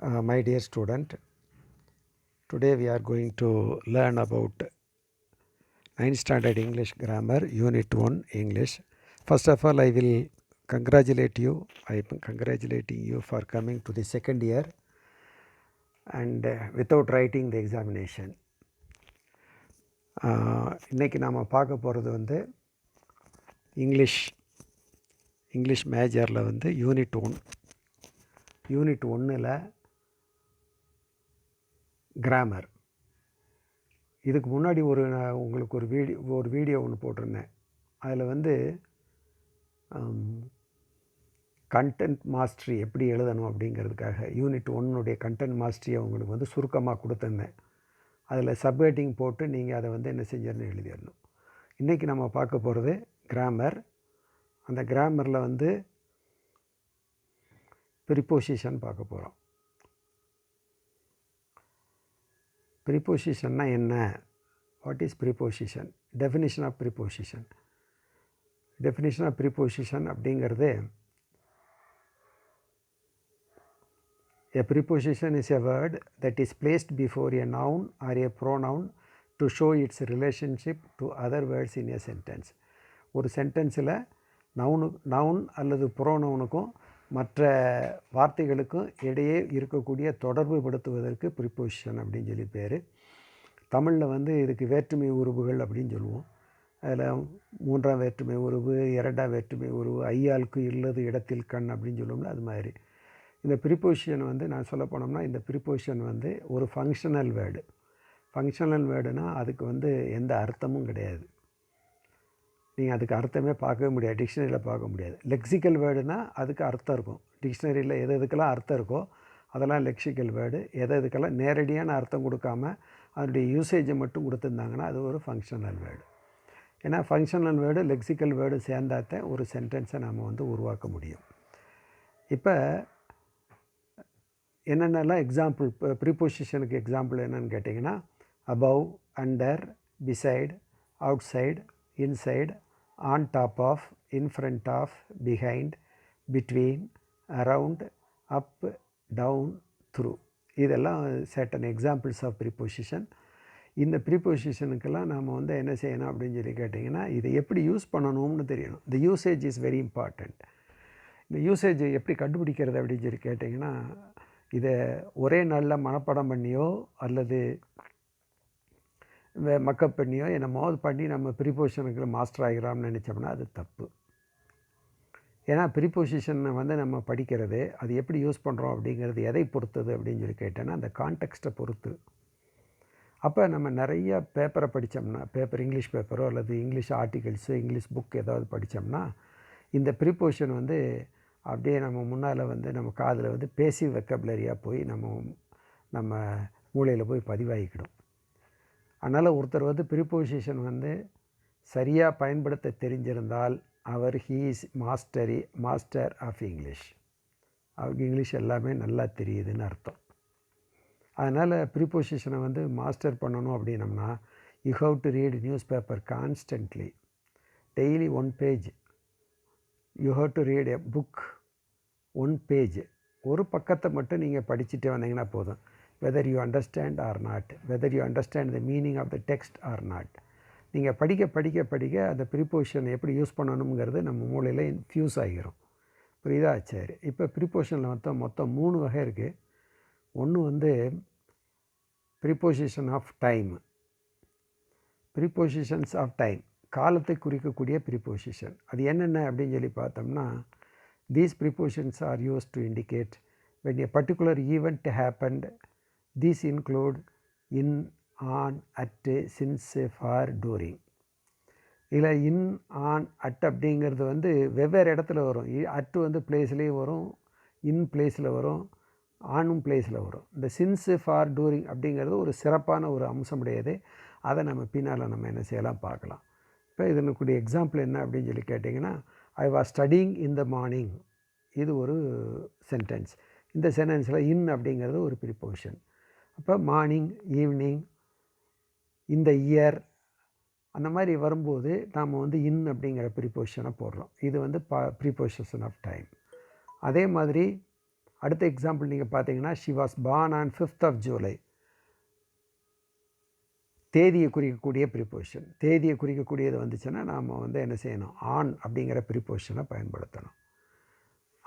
My dear student, today we are going to learn about 9th standard English grammar, unit 1 English. First of all, I will congratulate you. I am congratulating you for coming to the second year and without writing the examination. இன்னைக்கு நாம் பார்க்க போகிறது வந்து English மேஜரில் வந்து unit 1ல் grammar. இதுக்கு முன்னாடி உங்களுக்கு ஒரு வீடியோ ஒன்று போட்டிருந்தேன். அதில் வந்து கண்டென்ட் மாஸ்டரி எப்படி எழுதணும் அப்படிங்கிறதுக்காக யூனிட் 1னுடைய கண்டென்ட் மாஸ்டரியை உங்களுக்கு வந்து சுருக்கமாக கொடுத்துருந்தேன். அதில் சப்ஹெட்டிங் போட்டு நீங்கள் அதை வந்து என்ன செஞ்சிடணும், எழுதிடணும். இன்றைக்கி நம்ம பார்க்க போகிறது கிராமர். அந்த கிராமரில் வந்து ப்ரிப்போசிஷன் பார்க்க போகிறோம். ப்ரிப்போசிஷன்னா என்ன? What is preposition? Definition of preposition. Definition of preposition அப்படிங்கிறது, a preposition is a word that is placed before a noun or a pronoun to show its relationship to other words in a sentence. ஒரு சென்டென்ஸில் noun அல்லது ப்ரோனவுனுக்கும் மற்ற வார்த்தைகளுக்கும் இடையே இருக்கக்கூடிய தொடர்பு படுத்துவதற்கு preposition அப்படின்னு சொல்லி பேர். தமிழில் வந்து இதுக்கு வேற்றுமை உருவுகள் அப்படின்னு சொல்லுவோம். அதில் 3ஆம் வேற்றுமை உருவு, 2ஆம் வேற்றுமை உருவு, ஐயாளுக்கு இல்லது இடத்தில் கண் அப்படின்னு சொல்லுவோம்ல, அது மாதிரி இந்த ப்ரிப்போசிஷன் வந்து நான் சொல்ல போனோம்னா, இந்த ப்ரிப்போசிஷன் வந்து ஒரு ஃபங்க்ஷனல் வேர்டு. ஃபங்க்ஷனல் வேர்டுனால் அதுக்கு வந்து எந்த அர்த்தமும் கிடையாது. நீங்கள் அதுக்கு அர்த்தமே பார்க்கவே முடியாது, டிக்ஷனரியில் பார்க்க முடியாது. லெக்சிக்கல் வேர்டுனால் அதுக்கு அர்த்தம் இருக்கும். டிக்ஷனரியில் எதுக்கெல்லாம் அர்த்தம் இருக்கோ அதெல்லாம் லெக்சிக்கல் வேர்டு. எதுக்கெல்லாம் நேரடியான அர்த்தம் கொடுக்காம அதனுடைய யூசேஜை மட்டும் கொடுத்துருந்தாங்கன்னா அது ஒரு ஃபங்க்ஷனல் வேர்டு. ஏன்னா ஃபங்க்ஷனல் வேர்டு லெக்சிக்கல் வேர்டு சேர்ந்தாத்த ஒரு சென்டென்ஸை நம்ம வந்து உருவாக்க முடியும். இப்போ என்னென்னலாம் எக்ஸாம்பிள், இப்போ ப்ரிப்போசிஷனுக்கு எக்ஸாம்பிள் என்னென்னு கேட்டிங்கன்னா, above, under, beside, outside, inside, on top of, in front of, behind, between, around, up, down, through. இதெல்லாம் சர்டன் எக்ஸாம்பிள்ஸ் ஆஃப் ப்ரிப்போசிஷன். இந்த ப்ரிப்போசிஷனுக்கெல்லாம் நாம் வந்து என்ன செய்யணும் அப்படின்னு சொல்லி கேட்டிங்கன்னா, இதை எப்படி யூஸ் பண்ணணும்னு தெரியணும். இந்த யூசேஜ் இஸ் வெரி இம்பார்ட்டண்ட். இந்த யூசேஜை எப்படி கண்டுபிடிக்கிறது அப்படின்னு சொல்லி கேட்டிங்கன்னா, இதை ஒரே நாளில் மனப்பாடம் பண்ணியோ அல்லது மக்கப் பண்ணியோ என்னமாவது பண்ணி நம்ம ப்ரிப்போசிஷனுக்கு மாஸ்டர் ஆகிறோம்னு நினச்சோம்னா அது தப்பு. ஏன்னா ப்ரிப்போசிஷனை வந்து நம்ம படிக்கிறது அது எப்படி யூஸ் பண்ணுறோம் அப்படிங்கிறது எதை பொறுத்தது அப்படின்னு சொல்லி கேட்டேன்னா, அந்த கான்டெக்ஸ்ட்டை பொறுத்து. அப்போ நம்ம நிறைய பேப்பரை படித்தோம்னா, இங்கிலீஷ் பேப்பரோ அல்லது இங்கிலீஷ் ஆர்டிகல்ஸு, இங்கிலீஷ் புக் ஏதாவது படித்தோம்னா, இந்த ப்ரிப்போசிஷன் வந்து அப்படியே நம்ம முன்னால் வந்து நம்ம காதில் வந்து பேசிவ் வெக்கபுலரியாக போய் நம்ம மூளையில் போய் பதிவாகிக்கிடும். அதனால் ஒருத்தர் வந்து ப்ரிப்போசிஷன் வந்து சரியாக பயன்படுத்த தெரிஞ்சிருந்தால் அவர் he is master of English. அவருக்கு இங்கிலீஷ் எல்லாமே நல்லா தெரியுதுன்னு அர்த்தம். அதனால் ப்ரிப்போசிஷனை வந்து மாஸ்டர் பண்ணணும் அப்படின்னம்னா, you have to read newspaper constantly, daily 1 page. You have to read a book 1 page. ஒரு பக்கத்தை மட்டும் நீங்கள் படிச்சுட்டு வந்தீங்கன்னா போதும். Whether you understand or not, whether you understand the meaning of the text or not. நீங்கள் படிக்க அந்த ப்ரிப்போசிஷன் எப்படி யூஸ் பண்ணணுங்கிறது நம்ம மூளையில் இன்ஃப்யூஸ் ஆகிரும். புரியுதா? சரி, இப்போ ப்ரிப்போசிஷனில் மொத்தம் 3 வகை இருக்குது. ஒன்று வந்து preposition of time. Prepositions of time, காலத்தை குறிக்கக்கூடிய ப்ரிப்போசிஷன். அது என்னென்ன அப்படின்னு சொல்லி பார்த்தோம்னா, these prepositions are used to indicate when a particular event happened. These include in, on, at, since, for, during. இதில் இன், ஆன், அட் அப்படிங்கிறது வந்து வெவ்வேறு இடத்துல வரும். அட்டு வந்து பிளேஸ்லேயும் வரும், இன் பிளேஸில் வரும், ஆனும் பிளேஸில் வரும். இந்த சின்ஸ், ஃபார், டூரிங் அப்படிங்கிறது ஒரு சிறப்பான ஒரு அம்சம் உடையது. அதை நம்ம பின்னால் நம்ம என்ன செய்யலாம் பார்க்கலாம். இப்போ இதனுடைய எக்ஸாம்பிள் என்ன அப்படின்னு சொல்லி கேட்டிங்கன்னா, I was studying in the morning. இது ஒரு சென்டென்ஸ். இந்த சென்டென்ஸில் இன் அப்படிங்கிறது ஒரு ப்ரிப்போசிஷன். அப்போ மார்னிங், ஈவினிங், இந்த இயர் அந்த மாதிரி வரும்போது நாம் வந்து இன் அப்படிங்கிற ப்ரிப்போசிஷனை போடுறோம். இது வந்து ப்ரிப்போசிஷன் ஆஃப் டைம். அதே மாதிரி அடுத்த எக்ஸாம்பிள் நீங்கள் பார்த்தீங்கன்னா, she was born on 5th of July. தேதியை குறிக்கக்கூடிய ப்ரிப்போசிஷன். தேதியை குறிக்கக்கூடியது வந்துச்சுன்னா நாம் வந்து என்ன செய்யணும், ஆன் அப்படிங்கிற ப்ரிப்போசிஷனை பயன்படுத்தணும்.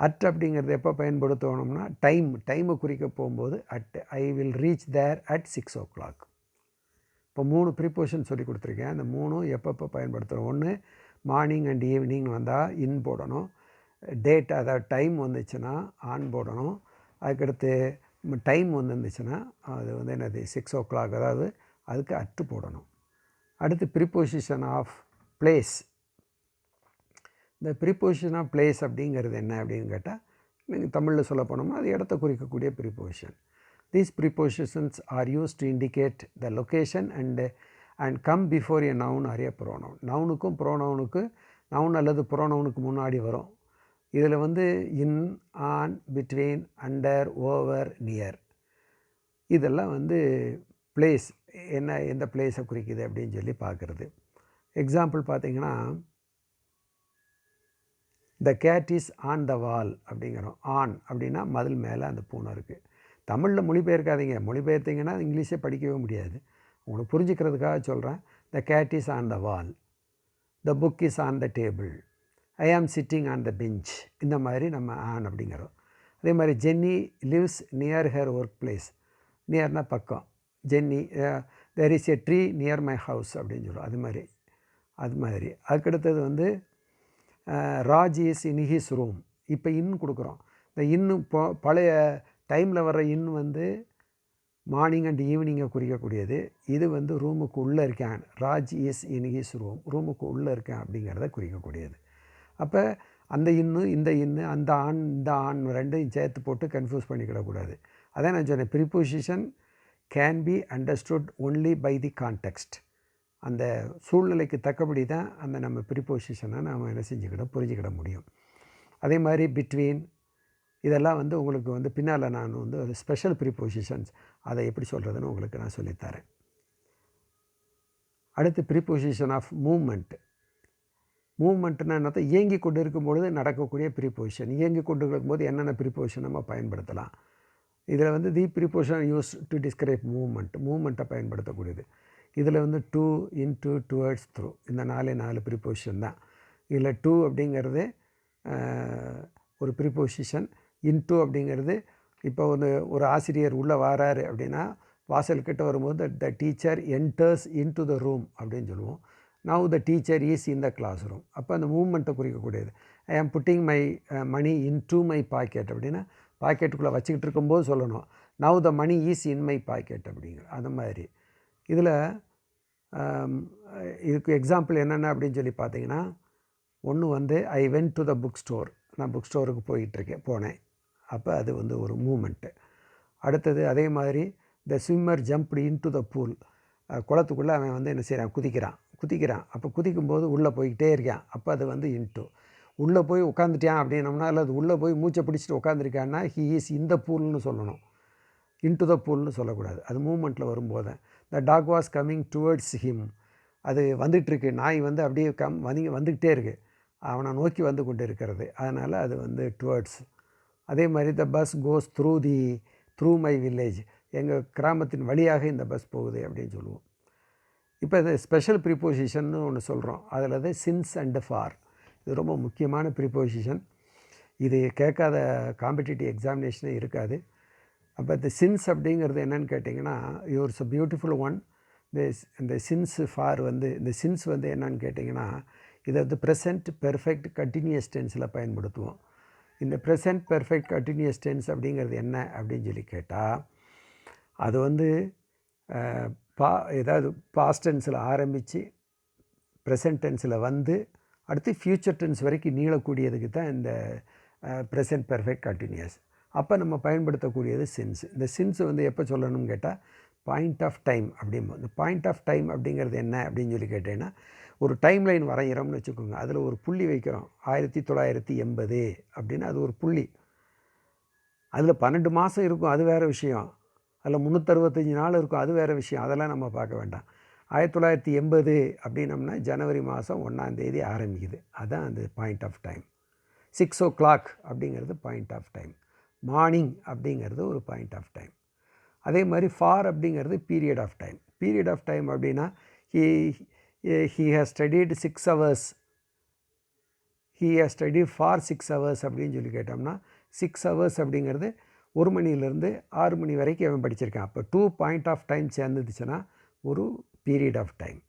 அட் அப்படிங்கிறது எப்போ பயன்படுத்தணும்னா, டைமை குறிக்க போகும்போது I will reach there at 6 o'clock. இப்போ 3 ப்ரிப்போசிஷன் சொல்லி கொடுத்துருக்கேன். அந்த 3 எப்பப்போ பயன்படுத்துகிறோம். ஒன்று மார்னிங் அண்ட் ஈவினிங் வந்தால் இன் போடணும். டேட் அதாவது டைம் வந்துச்சுன்னா ஆன் போடணும். அதுக்கடுத்து டைம் வந்துருந்துச்சுன்னா அது வந்து என்னது 6 o'clock, அதாவது அதுக்கு அட்டு போடணும். அடுத்து ப்ரிப்போசிஷன் ஆஃப் பிளேஸ். இந்த ப்ரிப்போசிஷன் ஆஃப் பிளேஸ் அப்படிங்கிறது என்ன அப்படின்னு கேட்டால், நீங்கள் தமிழில் சொல்ல போனோம்னா அது இடத்த குறிக்கக்கூடிய preposition. These prepositions are used to indicate the location and come before a noun or a pronoun. நவுனுக்கும் ப்ரோனவுனுக்கு, நவுன் அல்லது ப்ரோனவுனுக்கு முன்னாடி வரும். இதில் வந்து in, on, between, under, over, near இதெல்லாம் வந்து பிளேஸ் எந்த பிளேஸை குறிக்குது அப்படின்னு சொல்லி பார்க்குறது. எக்ஸாம்பிள் பார்த்தீங்கன்னா, த கேட் இஸ் ஆன் த வால் அப்படிங்கிறோம். ஆன் அப்படின்னா மதில் மேலே அந்த பூனை இருக்குது. தமிழில் மொழிபெயர்க்காதீங்க. மொழிபெயர்த்திங்கன்னா இங்கிலீஷே படிக்கவே முடியாது. உங்களுக்கு புரிஞ்சுக்கிறதுக்காக சொல்கிறேன். The cat is on the wall, the book is on the table, I am sitting on the bench. இந்த மாதிரி நம்ம ஆன் அப்படிங்கிறோம். அதே மாதிரி Jenny lives near her work place. நியர்னா பக்கம். Jenny there is a tree near my house அப்படின்னு சொல்லுவோம். அது மாதிரி அதுக்கடுத்தது வந்து Raj is in his room. இப்போ இன் கொடுக்குறோம். இந்த இன்னு பழைய டைமில் வர்ற இன் வந்து மார்னிங் அண்ட் ஈவினிங்கை குறிக்கக்கூடியது. இது வந்து ரூமுக்கு உள்ளே இருக்கேன். Raj is in his room, ரூமுக்கு உள்ளே இருக்கேன் அப்படிங்கிறத குறிக்கக்கூடியது. அப்போ அந்த இன்னு இந்த இன்னு, அந்த ஆண் இந்த ஆண் ரெண்டையும் சேர்த்து போட்டு கன்ஃபியூஸ் பண்ணிக்கிடக்கூடாது. அதான் நான் சொன்னேன், preposition can be understood only by the context. அந்த சூழ்நிலைக்கு தக்கபடி தான் அந்த நம்ம ப்ரிப்போசிஷனை நாம் என்ன புரிஞ்சுக்கிட முடியும். அதே மாதிரி பிட்வீன் இதெல்லாம் வந்து உங்களுக்கு வந்து பின்னால் நான் வந்து அது ஸ்பெஷல் ப்ரிப்போசிஷன்ஸ் அதை எப்படி சொல்கிறதுன்னு உங்களுக்கு நான் சொல்லித்தரேன். அடுத்து ப்ரிப்போசிஷன் ஆஃப் மூமெண்ட். மூமெண்ட்னா என்னத்தை, இயங்கி கொண்டு இருக்கும்பொழுது நடக்கக்கூடிய ப்ரிப்போசிஷன். இயங்கி கொண்டு இருக்கும்போது என்னென்ன ப்ரிப்போசிஷன் நம்ம பயன்படுத்தலாம். இதில் வந்து தி ப்ரிப்போசிஷன் யூஸ் டு டிஸ்கிரைப் மூமெண்ட்டை பயன்படுத்தக்கூடியது. இதில் வந்து டு, இன்டு, டுவர்ட்ஸ், த்ரூ இந்த 4 ப்ரிப்போசிஷன் தான். இதில் டு அப்படிங்கிறது ஒரு ப்ரிப்போசிஷன். இன்டு அப்படிங்கிறது இப்போ ஒரு ஆசிரியர் உள்ளே வராரு அப்படின்னா வாசல்கிட்ட வரும்போது the teacher enters into the room அப்படின்னு சொல்லுவோம். Now the teacher is in the class room. அப்போ அந்த மூமெண்ட்டை குறிக்கக்கூடியது. I am putting my money into my pocket அப்படின்னா பாக்கெட்டுக்குள்ளே வச்சுக்கிட்டு இருக்கும்போது சொல்லணும், now the money is in my pocket அப்படிங்கிற அந்த மாதிரி. இதில் இதுக்கு எக்ஸாம்பிள் என்னென்ன அப்படின்னு சொல்லி பார்த்தீங்கன்னா, ஒன்று வந்து I went to the book store. நான் புக் ஸ்டோருக்கு போனேன். அப்போ அது வந்து ஒரு மூமெண்ட்டு. அடுத்தது அதே மாதிரி the swimmer jumped into the pool. குளத்துக்குள்ளே அவன் வந்து என்ன செய்கிறான், குதிக்கிறான். அப்போ குதிக்கும்போது உள்ளே போய்கிட்டே இருக்கான். அப்போ அது வந்து இன்ட்டு. உள்ளே போய் உட்காந்துட்டான் அப்படின்னம்னா, அல்லது உள்ளே போய் மூச்சை பிடிச்சிட்டு உட்காந்துருக்கான்னா ஹி இஸ் இந்த பூல்னு சொல்லணும். இன்டு த பூல்னு சொல்லக்கூடாது. அது மூமெண்ட்டில் வரும்போது the dog was coming towards him. அது வந்துகிட்ருக்கு, நாய் வந்து அப்படியே வந்துக்கிட்டே இருக்குது, அவனை நோக்கி வந்து கொண்டு இருக்கிறது. அதனால் அது வந்து டுவர்ட்ஸ். அதே மாதிரி the bus goes through my village. எங்கள் கிராமத்தின் வழியாக இந்த பஸ் போகுது அப்படின்னு சொல்லுவோம். இப்போ இந்த ஸ்பெஷல் ப்ரிப்போசிஷன் ஒன்று சொல்கிறோம். அதில் அது சின்ஸ் அண்டு ஃபார். இது ரொம்ப முக்கியமான ப்ரிப்போசிஷன். இது கேட்காத காம்படிட்டிவ் எக்ஸாமினேஷனே இருக்காது. அப்போ இந்த சின்ஸ் அப்படிங்கிறது என்னென்னு கேட்டிங்கன்னா, யூர்ஸ் அ பியூட்டிஃபுல் ஒன். இந்த சின்ஸ் ஃபார் வந்து இந்த சின்ஸ் வந்து என்னன்னு கேட்டிங்கன்னா, இதை வந்து ப்ரெசன்ட் பெர்ஃபெக்ட் கண்டினியூஸ் டென்ஸில் பயன்படுத்துவோம். இந்த ப்ரெசன்ட் பெர்ஃபெக்ட் கண்டினியூஸ் டென்ஸ் அப்படிங்கிறது என்ன அப்படின்னு சொல்லி கேட்டால், அது வந்து ஏதாவது பாஸ்ட் டென்ஸில் ஆரம்பித்து ப்ரெசன்ட் டென்ஸில் வந்து அடுத்து ஃப்யூச்சர் டென்ஸ் வரைக்கும் நீளக்கூடியதுக்கு தான் இந்த ப்ரெசன்ட் பெர்ஃபெக்ட் கண்டினியூஸ். அப்போ நம்ம பயன்படுத்தக்கூடியது சின்ஸ். இந்த சின்ஸ் வந்து எப்போ சொல்லணும்னு கேட்டால் பாயிண்ட் ஆஃப் டைம் அப்படிம்போது. இந்த பாயிண்ட் ஆஃப் டைம் அப்படிங்கிறது என்ன அப்படின்னு சொல்லி கேட்டேன்னா, ஒரு டைம் லைன் வரைகிறோம்னு வச்சுக்கோங்க. அதில் ஒரு புள்ளி வைக்கிறோம், 1980 அப்படின்னு. அது ஒரு புள்ளி. அதில் 12 மாதம் இருக்கும், அது வேறு விஷயம். அதில் 365 நாள் இருக்கும், அது வேறு விஷயம். அதெல்லாம் நம்ம பார்க்க வேண்டாம். 1980 அப்படின்னம்னா ஜனவரி மாதம் 1ஆம் தேதி ஆரம்பிக்குது. அதுதான் அந்த பாயிண்ட் ஆஃப் டைம். 6 o'clock அப்படிங்கிறது பாயிண்ட் ஆஃப் டைம். மார்னிங் அப்படிங்கிறது ஒரு பாயிண்ட் ஆஃப் டைம். அதே மாதிரி ஃபார் அப்படிங்கிறது period of time. Period of time அப்படின்னா he has studied 6 hours, he has studied for 6 hours அப்படின்னு சொல்லி கேட்டோம்னா 6 hours அப்படிங்கிறது 1 மணிலேருந்து 6 மணி வரைக்கும் அவன் படிச்சிருக்கான். அப்போ 2 பாயிண்ட் ஆஃப் டைம் சேர்ந்துச்சுன்னா ஒரு period of time,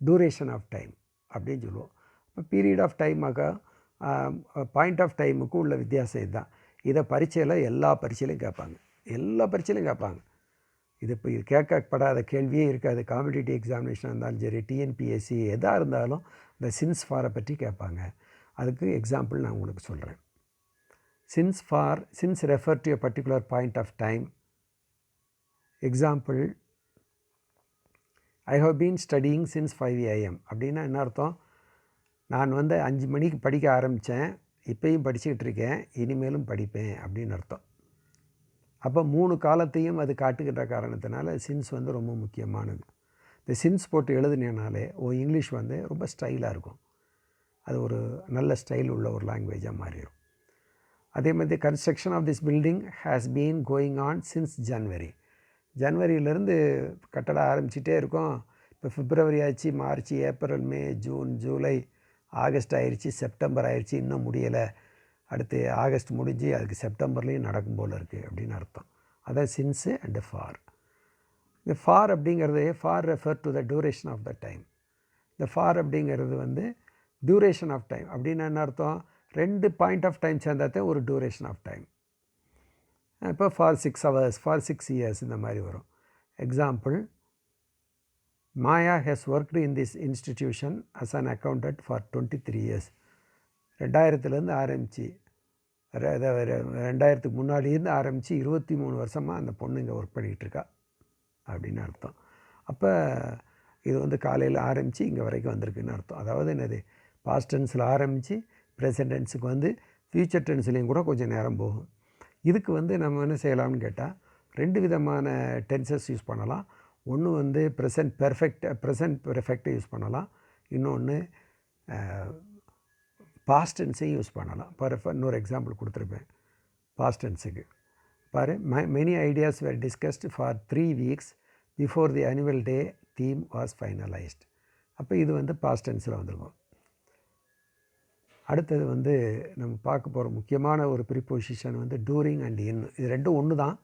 duration of time அப்படின்னு சொல்லுவோம். இப்போ பீரியட் ஆஃப் டைமாக பாயிண்ட் ஆஃப் டைமுக்கும் உள்ள வித்தியாசம் இதுதான். இதை பரீட்சையில் எல்லா பரீட்சையிலையும் கேட்பாங்க. இது இப்போ இது கேட்கப்படாத கேள்வியே இருக்காது. காம்படிட்டிவ் எக்ஸாமினேஷனாக இருந்தாலும் சரி, டிஎன்பிஎஸ்சி எதாக இருந்தாலும் இந்த சின்ஸ் ஃபாரை பற்றி கேட்பாங்க. அதுக்கு எக்ஸாம்பிள் நான் உங்களுக்கு சொல்கிறேன். Since refer to a particular point of time. Example, I have been studying since 5 AM அப்படின்னா என்ன அர்த்தம்? நான் 5 மணிக்கு படிக்க ஆரம்பித்தேன், இப்போயும் படிச்சுக்கிட்டு இருக்கேன், இனிமேலும் படிப்பேன் அப்படின்னு அர்த்தம். அப்போ 3 காலத்தையும் அது காட்டுகின்ற காரணத்தினால சின்ஸ் ரொம்ப முக்கியமானது. இந்த சின்ஸ் போட்டு எழுதுனாலே இங்கிலீஷ் ரொம்ப ஸ்டைலாக இருக்கும். அது ஒரு நல்ல ஸ்டைல் உள்ள ஒரு லாங்குவேஜாக மாறிடும். அதே மாதிரி construction of this building has been going on since ஜனவரியிலேருந்து கட்டடம் ஆரம்பிச்சிட்டே இருக்கும். இப்போ பிப்ரவரி ஆச்சு, March, April, May, June, July, August ஆயிடுச்சு, செப்டம்பர் ஆயிடுச்சு, இன்னும் முடியலை. அடுத்து ஆகஸ்ட் முடிஞ்சு அதுக்கு செப்டம்பர்லேயும் நடக்கும் போல் இருக்குது அப்படின்னு அர்த்தம். அதான் சின்ஸு அண்டு ஃபார். இந்த ஃபார் அப்படிங்கிறது for refer to the duration of the time. இந்த ஃபார் அப்படிங்கிறது டியூரேஷன் ஆஃப் டைம் அப்படின்னா என்ன அர்த்தம்? 2 பாயிண்ட் ஆஃப் டைம் சேர்ந்தாதான் ஒரு டியூரேஷன் ஆஃப் டைம். இப்போ ஃபார் 6 hours, ஃபார் 6 years இந்த மாதிரி வரும். எக்ஸாம்பிள், Maya has worked in this institution as an accountant for 23 years. 2000லேருந்து ஆரம்பித்து 2000க்கு முன்னாடியிருந்து ஆரம்பித்து 23 வருஷமாக அந்த பொண்ணு இங்கே ஒர்க் பண்ணிகிட்ருக்கா அப்படின்னு அர்த்தம். அப்போ இது காலையில் ஆரம்பித்து இங்கே வரைக்கும் வந்திருக்குன்னு அர்த்தம். அதாவது என்னது, பாஸ்ட் டென்ஸில் ஆரம்பித்து ப்ரெசன்ட் டென்ஸுக்கு ஃப்யூச்சர் டென்ஸ்லேயும் கூட கொஞ்சம் நேரம் போகும். இதுக்கு நம்ம என்ன செய்யலாம்னு கேட்டால் 2 விதமான டென்சஸ் யூஸ் பண்ணலாம். ஒன்று ப்ரெசன்ட் பெர்ஃபெக்டை யூஸ் பண்ணலாம். இன்னொன்று பாஸ்ட் டென்ஸையும் யூஸ் பண்ணலாம். இன்னொரு எக்ஸாம்பிள் கொடுத்துருப்பேன் பாஸ்ட் டென்ஸுக்கு. பாரு, many ideas were discussed for 3 weeks before the annual day theme was finalised. அப்போ இது பாஸ்ட் டென்ஸில் வந்துருக்கும். அடுத்தது நம்ம பார்க்க போகிற முக்கியமான ஒரு ப்ரிபோசிஷன் டூரிங் அண்ட் இன். இது ரெண்டும் ஒன்று தான்.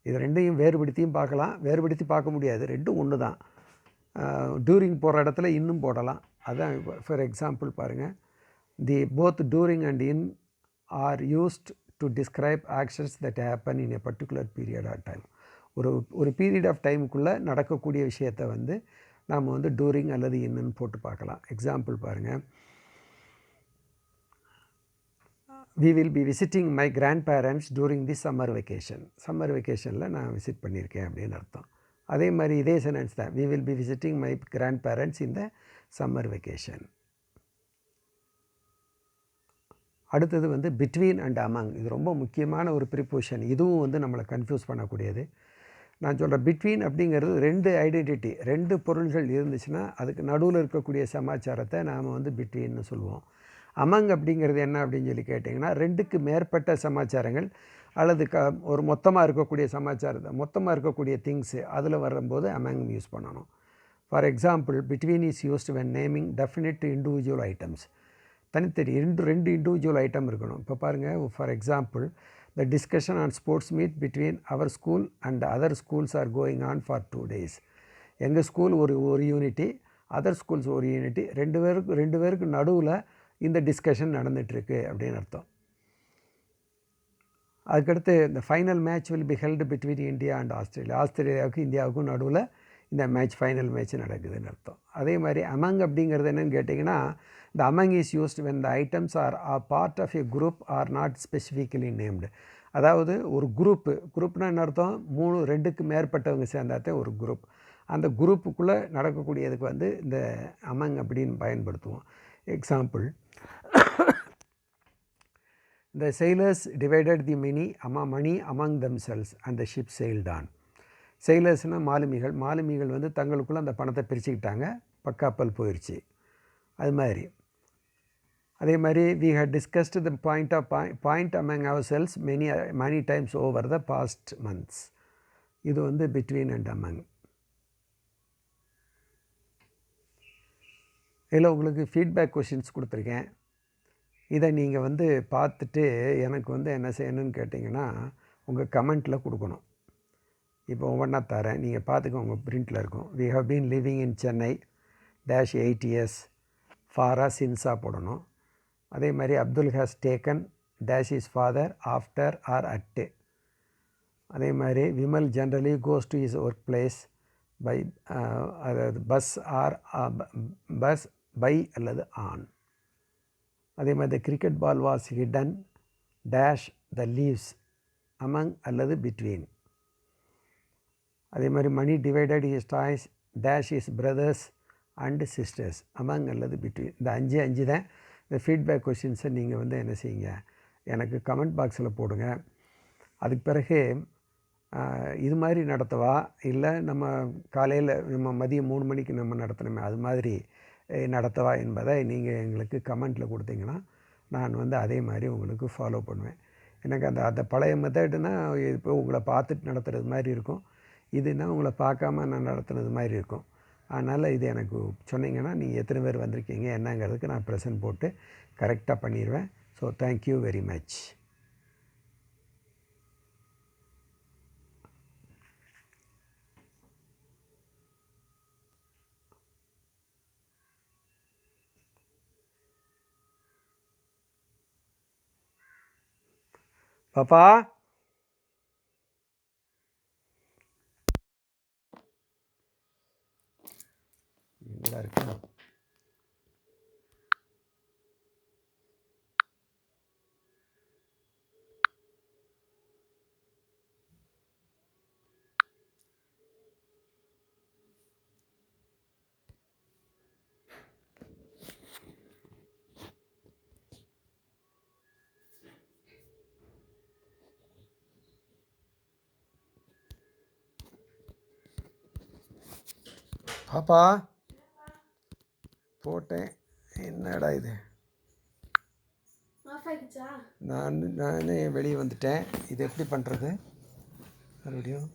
இது ரெண்டையும் வேறுபடுத்தியும் பார்க்கலாம், வேறுபடுத்தி பார்க்க முடியாது. ரெண்டும் ஒன்று தான். டூரிங் போகிற இடத்துல இன்னும் போடலாம். அதுதான் ஃபார் எக்ஸாம்பிள் பாருங்கள், both during and in are used to describe actions that happen in a particular period of time. ஒரு பீரியட் ஆஃப் டைமுக்குள்ளே நடக்கக்கூடிய விஷயத்தை நாம் டூரிங் அல்லது இன்னுன்னு போட்டு பார்க்கலாம். எக்ஸாம்பிள் பாருங்கள், we will be visiting my grandparents during the summer vacation. Summer வெக்கேஷனில் நான் விசிட் பண்ணியிருக்கேன் அப்படின்னு அர்த்தம். அதே மாதிரி இதே சென்டென்ஸ் தான், we will be visiting my grandparents in the summer vacation. அடுத்தது பிட்வீன் அண்ட் அமங். இது ரொம்ப முக்கியமான ஒரு ப்ரிபோசிஷன். இதுவும் நம்மளை கன்ஃபியூஸ் பண்ணக்கூடியது. நான் சொல்கிறேன், பிட்வீன் அப்படிங்கிறது 2 ஐடென்டிட்டி, 2 பொருள்கள் இருந்துச்சுன்னா அதுக்கு நடுவில் இருக்கக்கூடிய சமாச்சாரத்தை நாம் பிட்வீன்னு சொல்லுவோம். அமங் அப்படிங்கிறது என்ன அப்படின்னு சொல்லி கேட்டிங்கன்னா, 2க்கு மேற்பட்ட சமாச்சாரங்கள் அல்லது ஒரு மொத்தமாக இருக்கக்கூடிய சமாச்சாரத்தை, மொத்தமாக இருக்கக்கூடிய திங்ஸு அதில் வரும்போது அமங் யூஸ் பண்ணணும். For example, between is used when naming definite individual items. தனித்தனி 2 இண்டிவிஜுவல் ஐட்டம் இருக்கணும். இப்போ பாருங்கள், for example, the discussion on sports meet between our school and other schools are going on for 2 days. எங்கள் school ஒரு unity, other schools ஒரு unity, 2 பேருக்கு நடுவில் இந்த டிஸ்கஷன் நடந்துகிட்ருக்கு அப்படின்னு அர்த்தம். அதுக்கடுத்து, இந்த final match will be held between India and Australia. ஆஸ்திரேலியாவுக்கும் இந்தியாவுக்கும் நடுவில் இந்த ஃபைனல் மேட்ச் நடக்குதுன்னு அர்த்தம். அதே மாதிரி அமங் அப்படிங்கிறது என்னென்னு கேட்டிங்கன்னா, இந்த among is used when the items are part of a group or not specifically named. அதாவது ஒரு குரூப்னா என்ன அர்த்தம்? 2க்கு மேற்பட்டவங்க சேர்ந்தாத்தே ஒரு குரூப். அந்த குரூப்புக்குள்ளே நடக்கக்கூடியதுக்கு இந்த அமங் அப்படின்னு பயன்படுத்துவோம். Example, the sailors divided the money among themselves and the ship sailed on. sailors-னா மாலுமிகள் தங்களுக்குள்ளே அந்த பணத்தை பிரிச்சுக்கிட்டாங்க, கப்பல் போயிடுச்சு. அது மாதிரி அதே மாதிரி we had discussed the point among ourselves many times over the past months. இது வந்து between and among. இதில் உங்களுக்கு ஃபீட்பேக் கொஷின்ஸ் கொடுத்துருக்கேன். இதை நீங்கள் வந்து பார்த்துட்டு எனக்கு வந்து என்ன செய்யணும்னு கேட்டிங்கன்னா உங்கள் கமெண்ட்டில் கொடுக்கணும். இப்போ ஒவ்வொன்றா தரேன், நீங்கள் பார்த்துக்க உங்கள் பிரிண்டில் இருக்கும். we have been living in Chennai -8 years ஃபாரா சின்ஸா போடணும். அதே மாதிரி Abdul has taken dash his father after or at. அதே மாதிரி Vimal generally goes to his work place by அதாவது பஸ் பை அல்லது ஆன். அதே மாதிரி cricket ball was hidden dash the leaves among அல்லது பிட்வீன். அதே மாதிரி money divided his toys dash his brothers and sisters among அல்லது பிட்வீன். இந்த அஞ்சு தான் இந்த ஃபீட்பேக் கொஷின்ஸை நீங்கள் வந்து என்ன செய்யுங்க, எனக்கு கமெண்ட் பாக்ஸில் போடுங்க. அதுக்கு பிறகு இது மாதிரி நடத்தவா இல்லை நம்ம காலையில் நம்ம மதியம் 3 மணிக்கு நம்ம நடத்தணுமே அது மாதிரி நடத்தவா என்பதை நீங்கள் எங்களுக்கு கமெண்ட்டில் கொடுத்தீங்கன்னா நான் வந்து அதே மாதிரி உங்களுக்கு ஃபாலோ பண்ணுவேன். எனக்கு அந்த பழைய மெத்தடுனா இப்போ உங்களை பார்த்துட்டு நடத்துகிறது மாதிரி இருக்கும், இதுனா உங்களை பார்க்காம நான் நடத்துனது மாதிரி இருக்கும். அதனால் இது எனக்கு சொன்னீங்கன்னா நீங்கள் எத்தனை பேர் வந்திருக்கீங்க என்னங்கிறதுக்கு நான் ப்ரெசன்ட் போட்டு கரெக்டாக பண்ணிடுவேன். So thank you very much. பாப்பா நல்லா இருக்கு. பாப்பா போட்டேன், என்னடா இது, நானே வெளியே வந்துட்டேன். இது எப்படி பண்ணுறது மறுபடியும்?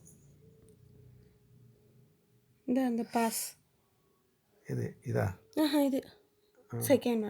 இந்த பாஸ் இதா இது செகண்ட் ஒன்.